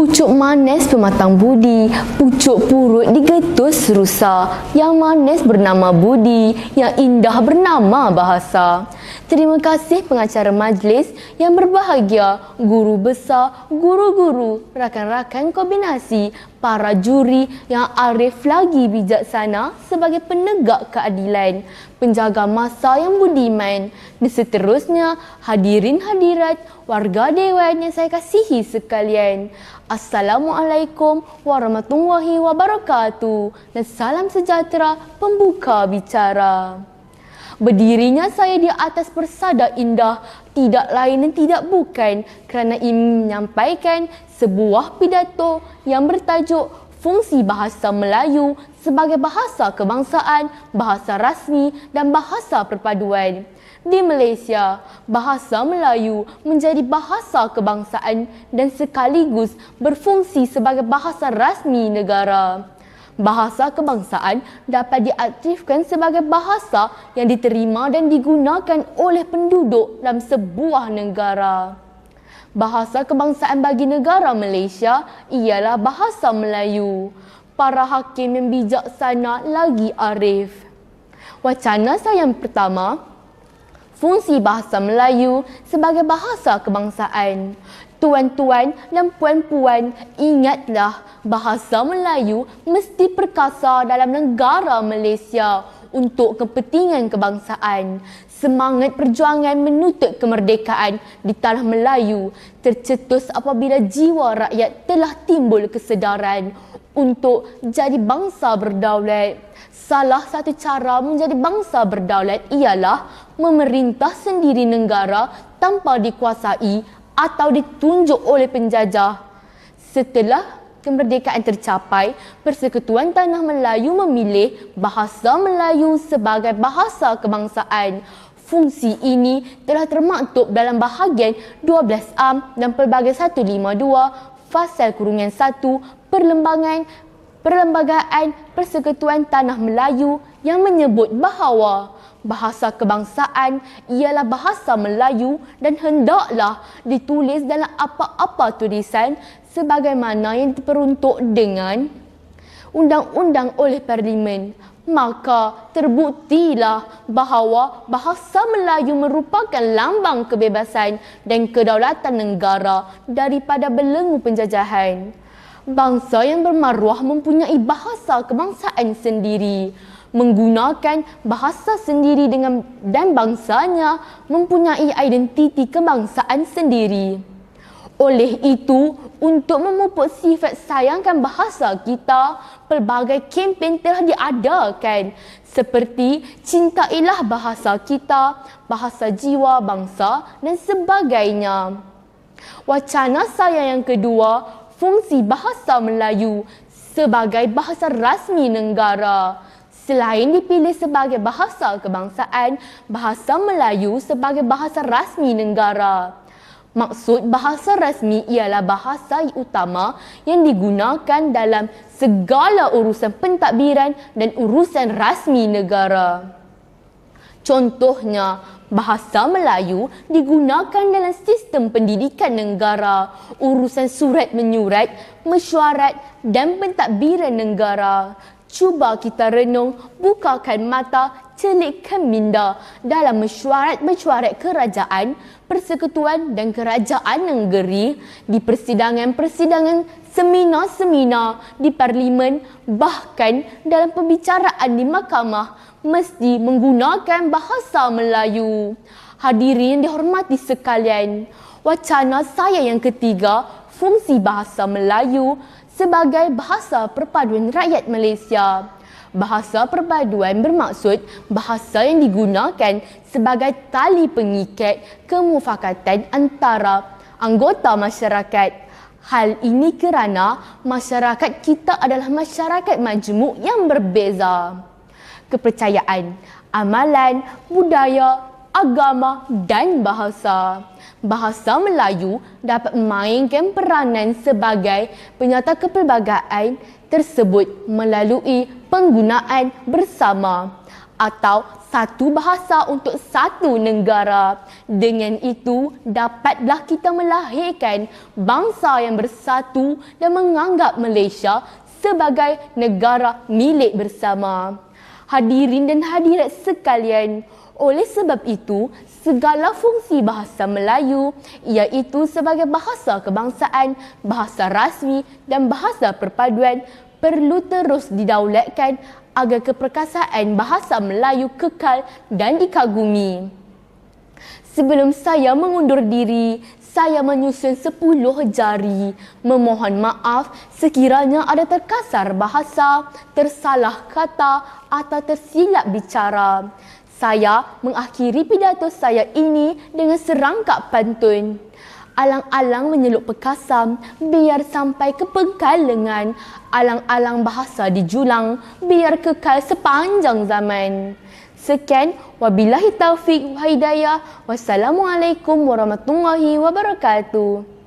Pucuk manis pematang budi, pucuk purut digetus rusa. Yang manis bernama budi, yang indah bernama bahasa. Terima kasih pengacara majlis yang berbahagia, guru besar, guru-guru, rakan-rakan kombinasi, para juri yang arif lagi bijaksana sebagai penegak keadilan, penjaga masa yang budiman, dan seterusnya hadirin hadirat, warga dewan yang saya kasihi sekalian. Assalamualaikum warahmatullahi wabarakatuh dan salam sejahtera pembuka bicara. Berdirinya saya di atas persada indah tidak lain dan tidak bukan kerana ingin menyampaikan sebuah pidato yang bertajuk Fungsi Bahasa Melayu sebagai Bahasa Kebangsaan, Bahasa Rasmi dan Bahasa Perpaduan. Di Malaysia, bahasa Melayu menjadi bahasa kebangsaan dan sekaligus berfungsi sebagai bahasa rasmi negara. Bahasa kebangsaan dapat diaktifkan sebagai bahasa yang diterima dan digunakan oleh penduduk dalam sebuah negara. Bahasa kebangsaan bagi negara Malaysia ialah bahasa Melayu. Para hakim yang bijaksana lagi arif. Wacana saya yang pertama, fungsi bahasa Melayu sebagai bahasa kebangsaan. Tuan-tuan dan puan-puan, ingatlah bahasa Melayu mesti perkasa dalam negara Malaysia untuk kepentingan kebangsaan. Semangat perjuangan menuntut kemerdekaan di tanah Melayu tercetus apabila jiwa rakyat telah timbul kesedaran untuk jadi bangsa berdaulat. Salah satu cara menjadi bangsa berdaulat ialah memerintah sendiri negara tanpa dikuasai atau ditunjuk oleh penjajah. Setelah kemerdekaan tercapai, Persekutuan Tanah Melayu memilih bahasa Melayu sebagai bahasa kebangsaan. Fungsi ini telah termaktub dalam bahagian 12A dan pelbagai 152 Fasal Kurungan 1 Perlembagaan Persekutuan Tanah Melayu yang menyebut bahawa bahasa kebangsaan ialah bahasa Melayu dan hendaklah ditulis dalam apa-apa tulisan sebagaimana yang diperuntuk dengan undang-undang oleh Parlimen. Maka terbuktilah bahawa bahasa Melayu merupakan lambang kebebasan dan kedaulatan negara daripada belenggu penjajahan. Bangsa yang bermaruah mempunyai bahasa kebangsaan sendiri, menggunakan bahasa sendiri dan bangsanya mempunyai identiti kebangsaan sendiri. Oleh itu, untuk memupuk sifat sayangkan bahasa kita, pelbagai kempen telah diadakan seperti Cintailah Bahasa Kita, Bahasa Jiwa Bangsa dan sebagainya. Wacana saya yang kedua, fungsi bahasa Melayu sebagai bahasa rasmi negara. Selain dipilih sebagai bahasa kebangsaan, bahasa Melayu sebagai bahasa rasmi negara. Maksud bahasa rasmi ialah bahasa utama yang digunakan dalam segala urusan pentadbiran dan urusan rasmi negara. Contohnya, bahasa Melayu digunakan dalam sistem pendidikan negara, urusan surat menyurat, mesyuarat dan pentadbiran negara. Cuba kita renung, bukakan mata, celikkan minda dalam mesyuarat-mesyuarat kerajaan, persekutuan dan kerajaan negeri, di persidangan-persidangan, seminar-seminar, di parlimen, bahkan dalam pembicaraan di mahkamah, mesti menggunakan bahasa Melayu. Hadirin yang dihormati sekalian, wacana saya yang ketiga, fungsi bahasa Melayu sebagai bahasa perpaduan rakyat Malaysia. Bahasa perpaduan bermaksud bahasa yang digunakan sebagai tali pengikat kemufakatan antara anggota masyarakat. Hal ini kerana masyarakat kita adalah masyarakat majmuk yang berbeza. Kepercayaan, amalan, budaya, agama dan bahasa. Bahasa Melayu dapat memainkan peranan sebagai penyata kepelbagaian tersebut melalui penggunaan bersama atau satu bahasa untuk satu negara. Dengan itu, dapatlah kita melahirkan bangsa yang bersatu dan menganggap Malaysia sebagai negara milik bersama. Hadirin dan hadirat sekalian, oleh sebab itu, segala fungsi bahasa Melayu, iaitu sebagai bahasa kebangsaan, bahasa rasmi dan bahasa perpaduan, perlu terus didaulatkan agar keperkasaan bahasa Melayu kekal dan dikagumi. Sebelum saya mengundur diri, saya menyusun 10 jari. Memohon maaf sekiranya ada terkasar bahasa, tersalah kata atau tersilap bicara. Saya mengakhiri pidato saya ini dengan serangkap pantun. Alang-alang menyeluk pekasam, biar sampai ke pengkalengan. Alang-alang bahasa dijulang, biar kekal sepanjang zaman. Sekian, wabillahi taufiq wa hidayah. Wassalamualaikum warahmatullahi wabarakatuh.